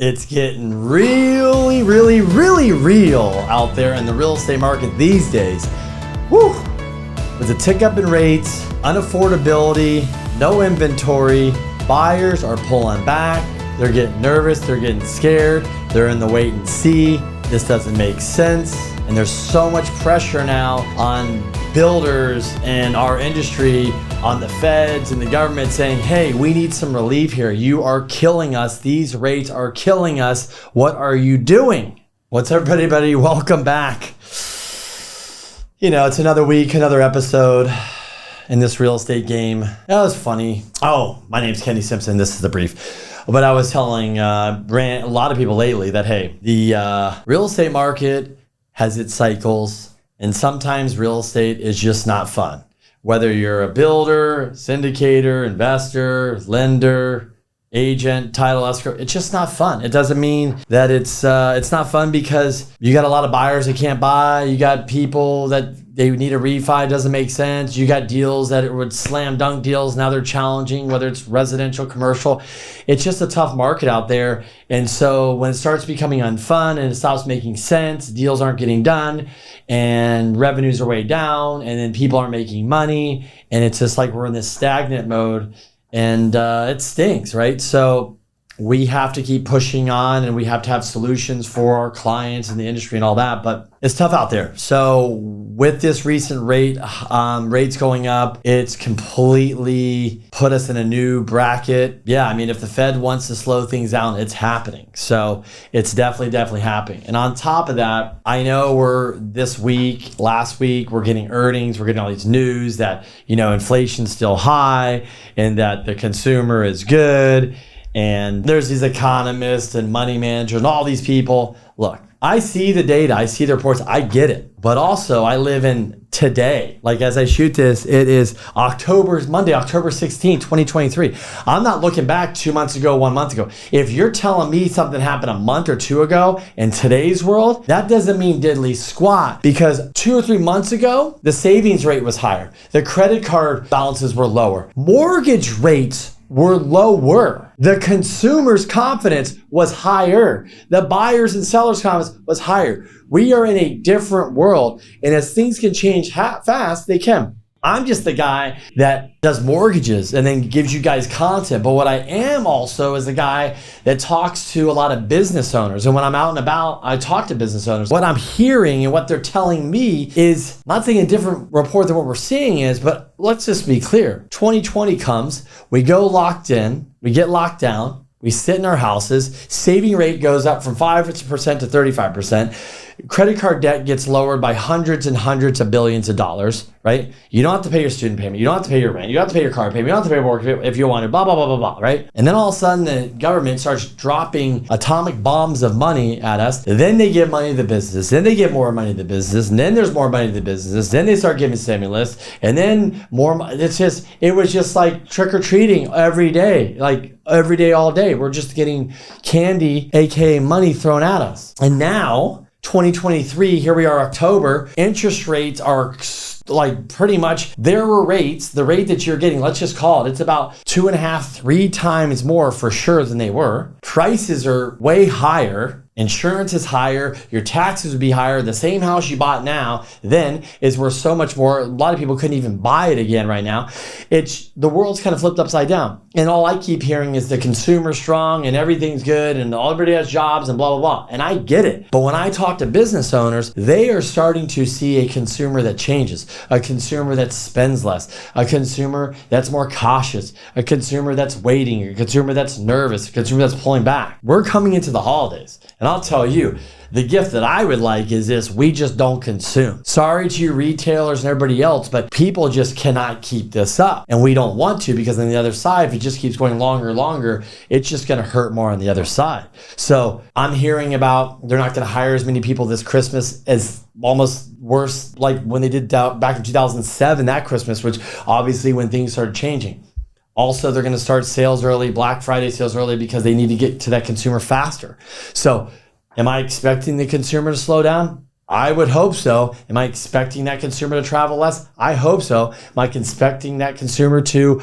It's getting really, really, really real out there in the real estate market these days. Woo! With the tick up in rates, unaffordability, no inventory, buyers are pulling back. They're getting nervous, they're getting scared, they're in the wait and see. This doesn't make sense. And there's so much pressure now on builders and our industry, on the feds and the government saying, hey, we need some relief here. You are killing us. These rates are killing us. What are you doing? What's up, everybody? Welcome back. You know, it's another week, another episode in this real estate game. That was funny. Oh, my name's Kenny Simpson. This is the brief. But I was telling a lot of people lately that, hey, the real estate market has its cycles, and sometimes real estate is just not fun. Whether you're a builder, syndicator, investor, lender, agent, title escrow, it's just not fun. It doesn't mean that it's not fun because you got a lot of buyers that can't buy. You got people that they need a refi, it doesn't make sense. You got deals that would slam dunk deals. Now they're challenging, whether it's residential, commercial. It's just a tough market out there. And so when it starts becoming unfun and it stops making sense, deals aren't getting done and revenues are way down and then people aren't making money. And it's just like we're in this stagnant mode and it stinks, right? So we have to keep pushing on and we have to have solutions for our clients and the industry and all that, but it's tough out there. So with this recent rates going up, it's completely put us in a new bracket. Yeah, I mean, if the Fed wants to slow things down, it's happening. So it's definitely happening. And on top of that, I know last week, we're getting earnings, we're getting all these news that, you know, inflation's still high and that the consumer is good. And there's these economists and money managers and all these people. Look, I see the data, I see the reports, I get it. But also I live in today. Like as I shoot this, it is Monday, October 16, 2023. I'm not looking back 2 months ago, 1 month ago. If you're telling me something happened a month or two ago in today's world, that doesn't mean diddly squat because 2 or 3 months ago, the savings rate was higher. The credit card balances were lower. Mortgage rates were lower. The consumer's confidence was higher. The buyers and sellers' confidence was higher. We are in a different world. And as things can change fast, they can. I'm just the guy that does mortgages and then gives you guys content. But what I am also is the guy that talks to a lot of business owners. And when I'm out and about, I talk to business owners. What I'm hearing and what they're telling me is, I'm not saying a different report than what we're seeing is, but let's just be clear. 2020 comes, we go locked in, we get locked down, we sit in our houses, saving rate goes up from 5% to 35%. Credit card debt gets lowered by hundreds and hundreds of billions of dollars, right? You don't have to pay your student payment. You don't have to pay your rent. You don't have to pay your car payment. You don't have to pay mortgage if you want to, blah, blah, blah, blah, blah, right? And then all of a sudden the government starts dropping atomic bombs of money at us. Then they give money to the business. Then they give more money to the business. And then there's more money to the business. Then they start giving stimulus. And then more. It was just like trick or treating every day, like every day, all day. We're just getting candy, AKA money thrown at us. And now 2023, here we are, October, interest rates are like pretty much, there were rates, the rate that you're getting, let's just call it, it's about 2.5, 3 times more for sure than they were. Prices are way higher. Insurance is higher, your taxes would be higher. The same house you bought now then is worth so much more. A lot of people couldn't even buy it again right now. The world's kind of flipped upside down. And all I keep hearing is the consumer's strong and everything's good and everybody has jobs and blah, blah, blah. And I get it. But when I talk to business owners, they are starting to see a consumer that changes, a consumer that spends less, a consumer that's more cautious, a consumer that's waiting, a consumer that's nervous, a consumer that's pulling back. We're coming into the holidays. And I'll tell you, the gift that I would like is this: we just don't consume. Sorry to you retailers and everybody else, but people just cannot keep this up. And we don't want to, because on the other side, if it just keeps going longer and longer, it's just going to hurt more on the other side. So I'm hearing about they're not going to hire as many people this Christmas as almost worse, like when they did back in 2007, that Christmas, which obviously when things started changing. Also, they're going to start sales early, Black Friday sales early, because they need to get to that consumer faster. So am I expecting the consumer to slow down? I would hope so. Am I expecting that consumer to travel less? I hope so. Am I expecting that consumer to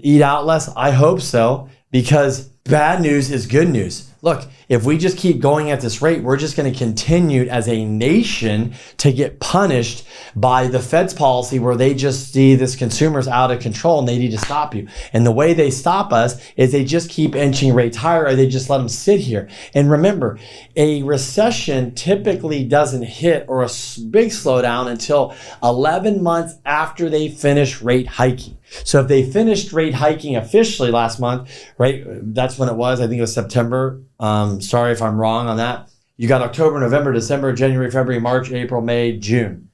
eat out less? I hope so, because bad news is good news. look, if we just keep going at this rate, we're just going to continue as a nation to get punished by the Fed's policy where they just see this consumer's out of control and they need to stop you. And the way they stop us is they just keep inching rates higher, or they just let them sit here. And remember, a recession typically doesn't hit, or a big slowdown, until 11 months after they finish rate hiking. So if they finished rate hiking officially last month, right, that's when it was, I think it was September. Sorry if I'm wrong on that. You got October, November, December, January, February, March, April, May, June.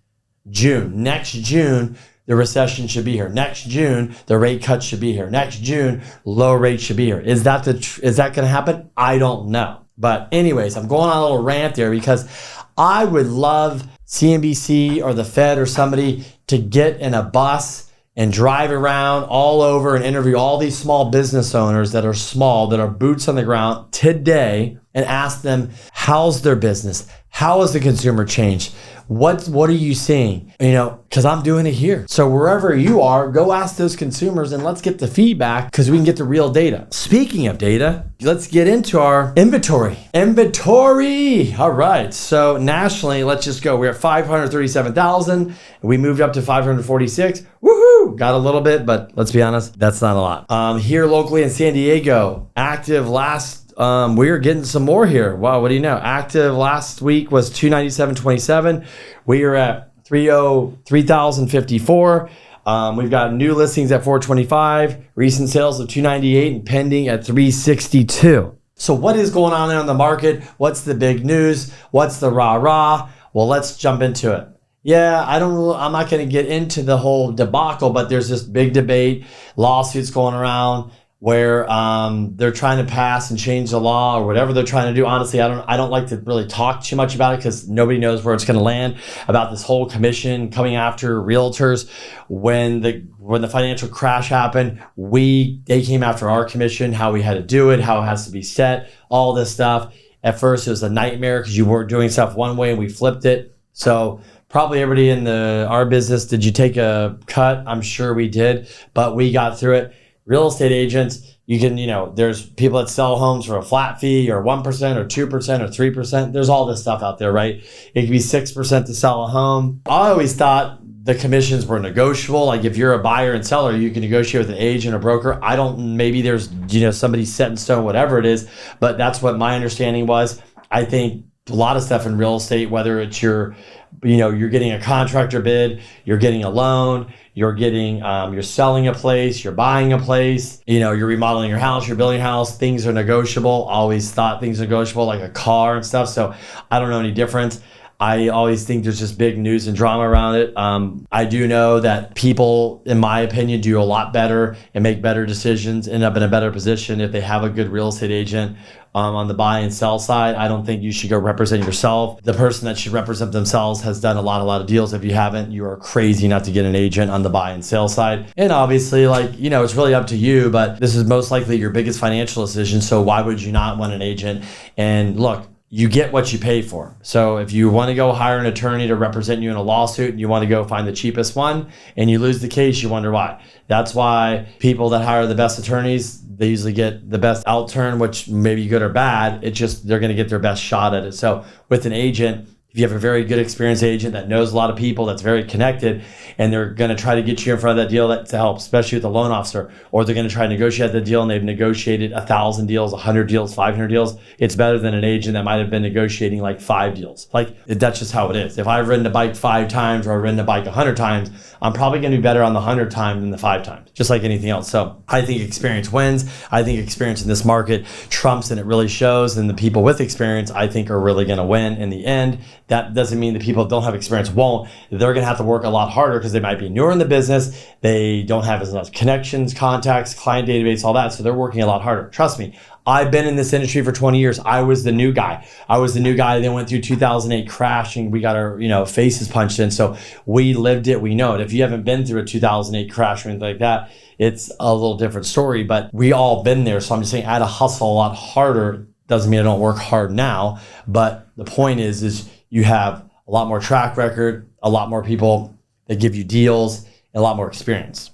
Next June, the recession should be here. Next June, the rate cuts should be here. Next June, low rates should be here. Is that going to happen? I don't know. But anyways, I'm going on a little rant there because I would love CNBC or the Fed or somebody to get in a bus and drive around all over and interview all these small business owners that are small, that are boots on the ground today, and ask them, how's their business? How has the consumer changed? What are you seeing? Because I'm doing it here. So wherever you are, go ask those consumers and let's get the feedback because we can get the real data. Speaking of data, let's get into our inventory. All right. So nationally, let's just go. We're at 537,000. We moved up to 546. Woohoo! Got a little bit, but let's be honest, that's not a lot. Here locally in San Diego, active we're getting some more here. Wow, what do you know? Active last week was 297.27. We are at 3,054. We've got new listings at 425, recent sales of 298, and pending at 362. So what is going on in the market? What's the big news? What's the rah-rah? Well, let's jump into it. Yeah, I'm not going to get into the whole debacle, but there's this big debate, lawsuits going around, where they're trying to pass and change the law or whatever they're trying to do. Honestly, I don't like to really talk too much about it because nobody knows where it's going to land, about this whole commission coming after realtors. When the financial crash happened, they came after our commission, how we had to do it, how it has to be set, all this stuff. At first, it was a nightmare because you weren't doing stuff one way and we flipped it. So probably everybody in our business, did you take a cut? I'm sure we did, but we got through it. Real estate agents, you can, there's people that sell homes for a flat fee or 1% or 2% or 3%. There's all this stuff out there, right? It could be 6% to sell a home. I always thought the commissions were negotiable. Like if you're a buyer and seller, you can negotiate with an agent or broker. Maybe there's, somebody set in stone, whatever it is, but that's what my understanding was. I think a lot of stuff in real estate, whether it's you're getting a contractor bid, you're getting a loan, you're selling a place, you're buying a place, you're remodeling your house, you're building a house, things are negotiable. Always thought things are negotiable, like a car and stuff. So I don't know any difference. I always think there's just big news and drama around it. I do know that people, in my opinion, do a lot better and make better decisions, end up in a better position if they have a good real estate agent on the buy and sell side. I don't think you should go represent yourself. The person that should represent themselves has done a lot of deals. If you haven't, you are crazy not to get an agent on the buy and sell side. And obviously, it's really up to you, but this is most likely your biggest financial decision. So why would you not want an agent? And look, you get what you pay for. So if you want to go hire an attorney to represent you in a lawsuit and you want to go find the cheapest one and you lose the case, you wonder why. That's why people that hire the best attorneys, they usually get the best outturn, which may be good or bad. It's just they're going to get their best shot at it. So with an agent, if you have a very good experienced agent that knows a lot of people, that's very connected, and they're going to try to get you in front of that deal to help, especially with the loan officer, or they're going to try to negotiate the deal and they've negotiated 1,000 deals, 100 deals, 500 deals, it's better than an agent that might have been negotiating like 5 deals. That's just how it is. If I've ridden a bike 5 times or I've ridden a bike 100 times, I'm probably going to be better on the 100 times than the 5 times, just like anything else. So I think experience wins. I think experience in this market trumps, and it really shows. And the people with experience, I think, are really going to win in the end. That doesn't mean the people that don't have experience won't. They're going to have to work a lot harder because they might be newer in the business. They don't have as much connections, contacts, client database, all that. So they're working a lot harder. Trust me. I've been in this industry for 20 years. I was the new guy. That went through 2008 crash and we got our faces punched in. So we lived it. We know it. If you haven't been through a 2008 crash or anything like that, it's a little different story. But we all been there. So I'm just saying I had to hustle a lot harder. Doesn't mean I don't work hard now. But the point is you have a lot more track record, a lot more people that give you deals, and a lot more experience.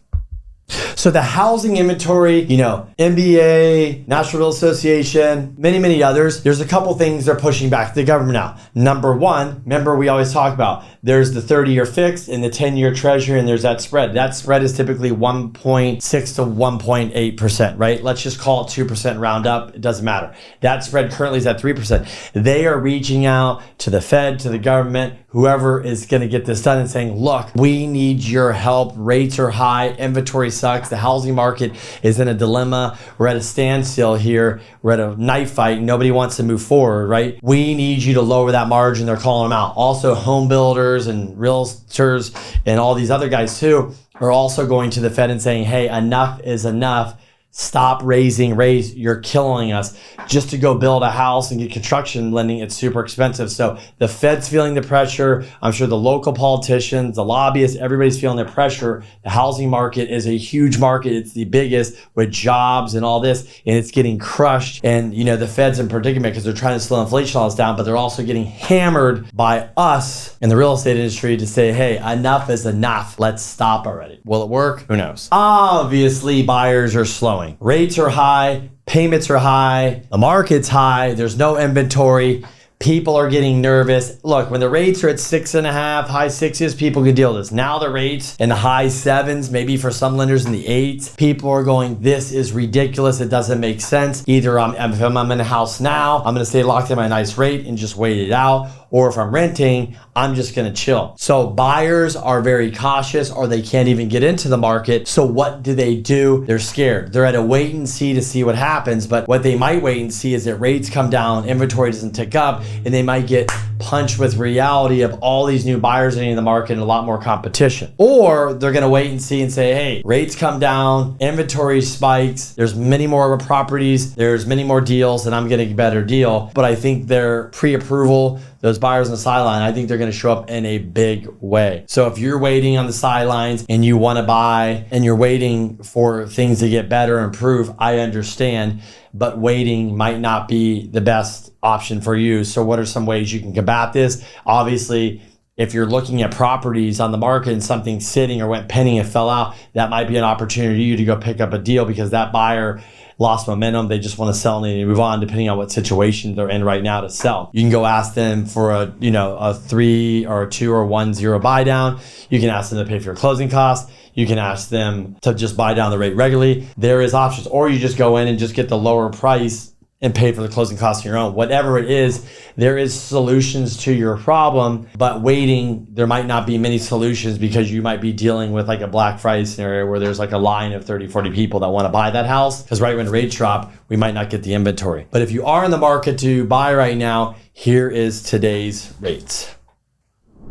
So the housing inventory, NBA, National Real Association, many others, there's a couple things they're pushing back the government now. Number one, remember we always talk about there's the 30-year fixed and the 10-year treasury, and there's that spread. That spread is typically 1.6 to 1.8%, right? Let's just call it 2% round up. It doesn't matter. That spread currently is at 3%. They are reaching out to the Fed, to the government, whoever is going to get this done and saying, look, we need your help. Rates are high. Inventory sucks. The housing market is in a dilemma. We're at a standstill here. We're at a knife fight. Nobody wants to move forward, right? We need you to lower that margin. They're calling them out. Also, home builders and realtors and all these other guys too are also going to the Fed and saying, hey, enough is enough. Stop raising rates. You're killing us. Just to go build a house and get construction lending, it's super expensive. So the Fed's feeling the pressure. I'm sure the local politicians, the lobbyists, everybody's feeling the pressure. The housing market is a huge market. It's the biggest with jobs and all this, and it's getting crushed. And the Fed's in predicament because they're trying to slow inflation laws down, but they're also getting hammered by us in the real estate industry to say, hey, enough is enough. Let's stop already. Will it work? Who knows? Obviously, buyers are slowing. Rates are high, payments are high, the market's high, there's no inventory. People are getting nervous. Look, when the rates are at 6.5, high sixes, people can deal with this. Now the rates in the high sevens, maybe for some lenders in the eights, people are going, this is ridiculous. It doesn't make sense. Either if I'm in a house now, I'm going to stay locked in my nice rate and just wait it out. Or if I'm renting, I'm just going to chill. So buyers are very cautious, or they can't even get into the market. So what do? They're scared. They're at a wait and see to see what happens. But what they might wait and see is that rates come down, inventory doesn't tick up, and they might get punched with reality of all these new buyers in the market and a lot more competition. Or they're going to wait and see and say, hey, rates come down, inventory spikes, there's many more properties, there's many more deals, and I'm getting a better deal. But I think their pre-approval, those buyers on the sideline, I think they're going to show up in a big way. So if you're waiting on the sidelines and you want to buy and you're waiting for things to get better and improve, I understand, but waiting might not be the best option for you. So what are some ways you can combat this? Obviously, if you're looking at properties on the market and something's sitting or went pending and fell out, that might be an opportunity for you to go pick up a deal because that buyer lost momentum. They just want to sell and they move on depending on what situation they're in right now to sell. You can go ask them for a 3 or a 2 or 1-0 buy down. You can ask them to pay for your closing costs. You can ask them to just buy down the rate regularly. There is options. Or you just go in and just get the lower price and pay for the closing costs on your own. Whatever it is, there is solutions to your problem, but waiting, there might not be many solutions because you might be dealing with like a Black Friday scenario where there's like a line of 30, 40 people that want to buy that house because right when rates drop, we might not get the inventory. But if you are in the market to buy right now, here is today's rates.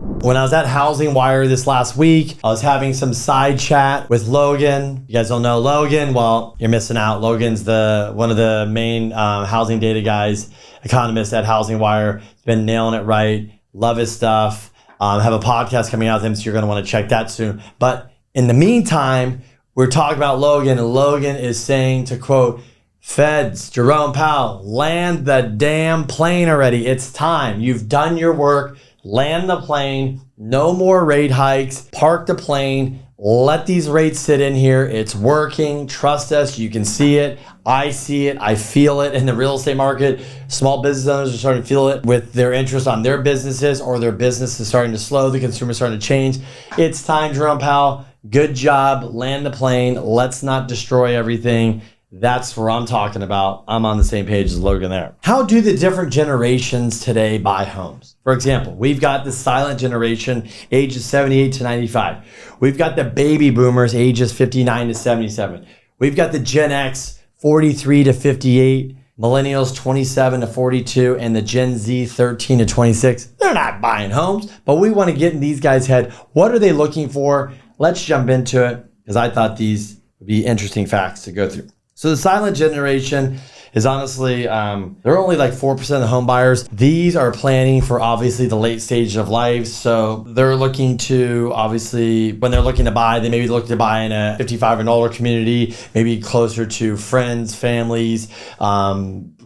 When I was at Housing Wire this last week, I was having some side chat with Logan. You guys don't know Logan? Well, you're missing out. Logan's one of the main housing data guys, economist at Housing Wire. He's been nailing it right. Love his stuff. Have a podcast coming out with him, so you're going to want to check that soon. But in the meantime, we're talking about Logan, and Logan is saying, to quote, Feds, Jerome Powell, land the damn plane already. It's time. You've done your work. Land the plane, no more rate hikes, park the plane, let these rates sit in here. It's working. Trust us. You can see it. I see it. I feel it in the real estate market. Small business owners are starting to feel it with their interest on their businesses, or their business is starting to slow. The consumer is starting to change. It's time, Jerome Powell. Good job. Land the plane. Let's not destroy everything. That's where I'm talking about. I'm on the same page as Logan there. How do the different generations today buy homes? For example, we've got the silent generation, ages 78 to 95. We've got the baby boomers, ages 59 to 77. We've got the Gen X, 43 to 58. Millennials, 27 to 42. And the Gen Z, 13 to 26. They're not buying homes, but we want to get in these guys' head. What are they looking for? Let's jump into it because I thought these would be interesting facts to go through. So the silent generation is honestly, they're only like 4% of the home buyers. These are planning for obviously the late stage of life. So they're looking to, obviously, when they're looking to buy, they maybe look to buy in a 55 and older community, maybe closer to friends, families,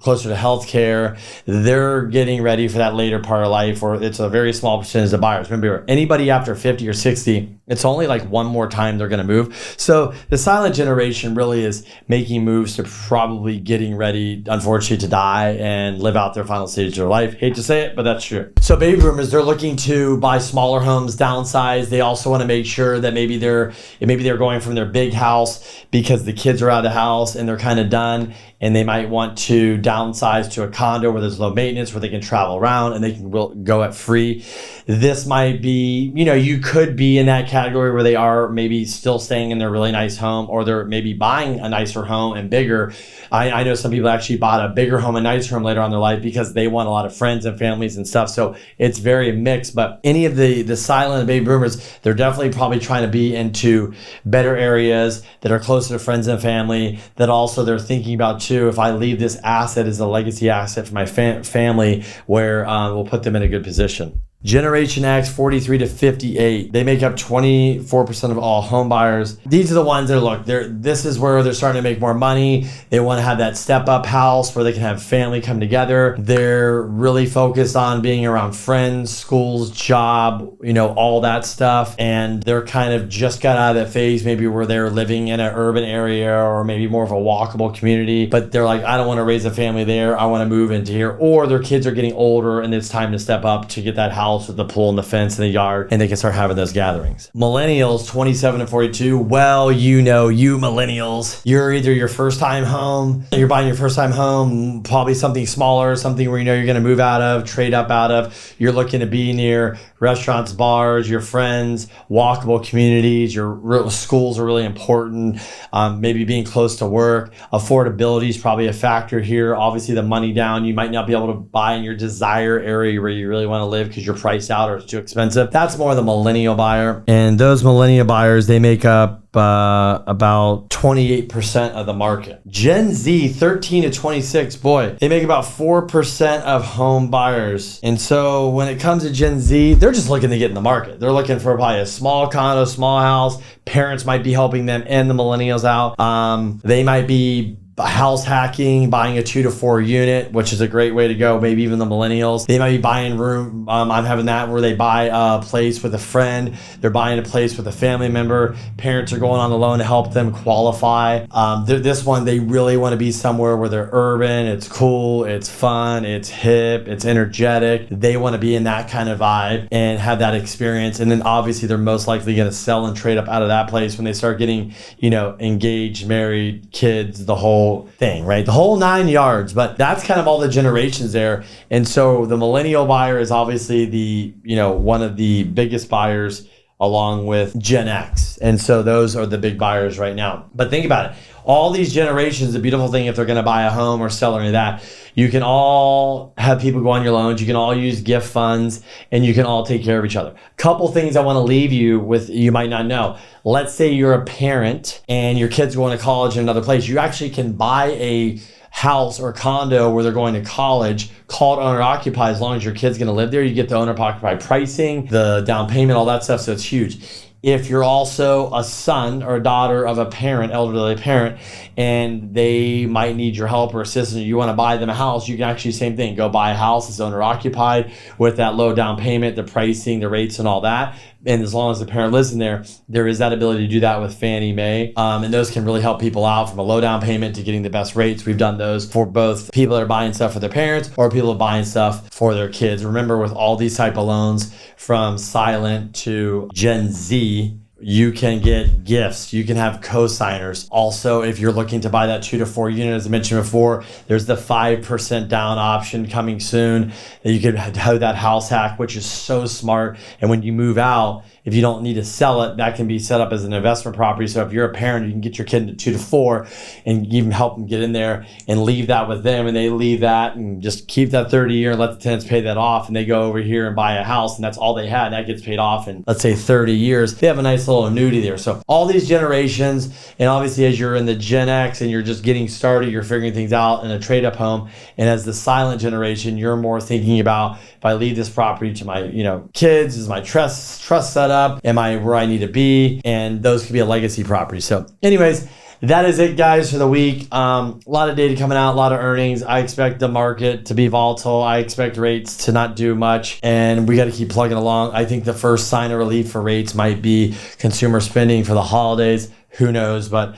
closer to healthcare. They're getting ready for that later part of life, or it's a very small percentage of buyers. Remember, anybody after 50 or 60, it's only like one more time they're going to move. So the silent generation really is making moves to probably getting ready, unfortunately, to die and live out their final stage of their life. Hate to say it, but that's true. So baby boomers, they're looking to buy smaller homes, downsize. They also want to make sure that maybe they're going from their big house because the kids are out of the house and they're kind of done, and they might want to downsize to a condo where there's low maintenance, where they can travel around and they can go at free. This might be, you could be in that category where they are maybe still staying in their really nice home, or they're maybe buying a nicer home and bigger. I know some people actually bought a bigger home, a nicer home later on in their life because they want a lot of friends and families and stuff. So it's very mixed. But any of the silent baby boomers, they're definitely probably trying to be into better areas that are closer to friends and family, that also they're thinking about too, if I leave this asset as a legacy asset for my family, where we'll put them in a good position. Generation X, 43 to 58. They make up 24% of all home buyers. These are the ones that this is where they're starting to make more money. They want to have that step-up house where they can have family come together. They're really focused on being around friends, schools, job, all that stuff. And they're kind of just got out of that phase, maybe where they're living in an urban area or maybe more of a walkable community. But they're like, I don't want to raise a family there. I want to move into here. Or their kids are getting older and it's time to step up to get that house with the pool and the fence and the yard, and they can start having those gatherings. Millennials, 27 to 42. Well, you millennials, you're either your first time home, you're buying your first time home, probably something smaller, something where you're going to move out of, trade up out of. You're looking to be near restaurants, bars, your friends, walkable communities. Your schools are really important. Maybe being close to work. Affordability is probably a factor here. Obviously, the money down. You might not be able to buy in your desire area where you really want to live because you're priced out or it's too expensive. That's more the millennial buyer. And those millennial buyers, they make up about 28% of the market. Gen Z, 13 to 26, boy, they make about 4% of home buyers. And so when it comes to Gen Z, they're just looking to get in the market. They're looking for probably a small condo, small house. Parents might be helping them and the millennials out. They might be house hacking, buying a 2 to 4 unit, which is a great way to go. Maybe even the millennials, they might be buying room. I'm having that where they buy a place with a friend. They're buying a place with a family member. Parents are going on the loan to help them qualify. This one, they really want to be somewhere where they're urban. It's cool. It's fun. It's hip. It's energetic. They want to be in that kind of vibe and have that experience. And then obviously they're most likely going to sell and trade up out of that place when they start getting, engaged, married, kids, the whole thing, right? The whole 9 yards. But that's kind of all the generations there. And so the millennial buyer is obviously one of the biggest buyers along with Gen X. And so those are the big buyers right now. But think about it. All these generations, the beautiful thing, if they're going to buy a home or sell or any of that, you can all have people go on your loans. You can all use gift funds and you can all take care of each other. Couple things I want to leave you with, you might not know. Let's say you're a parent and your kid's going to college in another place. You actually can buy a house or condo where they're going to college, called owner occupied. As long as your kid's going to live there, you get the owner occupied pricing, the down payment, all that stuff. So it's huge. If you're also a son or a daughter of a parent, elderly parent, and they might need your help or assistance, you want to buy them a house, you can actually, same thing, go buy a house that's owner occupied with that low down payment, the pricing, the rates and all that. And as long as the parent lives in there, there is that ability to do that with Fannie Mae. And those can really help people out from a low down payment to getting the best rates. We've done those for both people that are buying stuff for their parents or people that are buying stuff for their kids. Remember, with all these type of loans, from silent to Gen Z, you can get gifts. You can have co-signers. Also, if you're looking to buy that 2 to 4 unit, as I mentioned before, there's the 5% down option coming soon. You could have that house hack, which is so smart. And when you move out, if you don't need to sell it, that can be set up as an investment property. So if you're a parent, you can get your kid into 2 to 4 and even help them get in there and leave that with them. And they leave that and just keep that 30-year and let the tenants pay that off. And they go over here and buy a house and that's all they had. That gets paid off in, let's say, 30 years. They have a nice little annuity there. So all these generations, and obviously as you're in the Gen X and you're just getting started, you're figuring things out in a trade-up home. And as the silent generation, you're more thinking about, if I leave this property to my kids, is my trust set up? Am I where I need to be? And those could be a legacy property. So anyways, that is it, guys, for the week. A lot of data coming out, a lot of earnings. I expect the market to be volatile. I expect rates to not do much, and we got to keep plugging along. I think the first sign of relief for rates might be consumer spending for the holidays. Who knows? But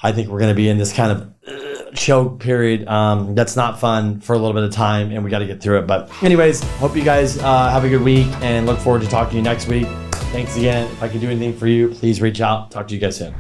I think we're going to be in this kind of choke period that's not fun for a little bit of time, and we got to get through it. But anyways, hope you guys have a good week, and look forward to talking to you next week. Thanks again. If I can do anything for you, please reach out. Talk to you guys soon.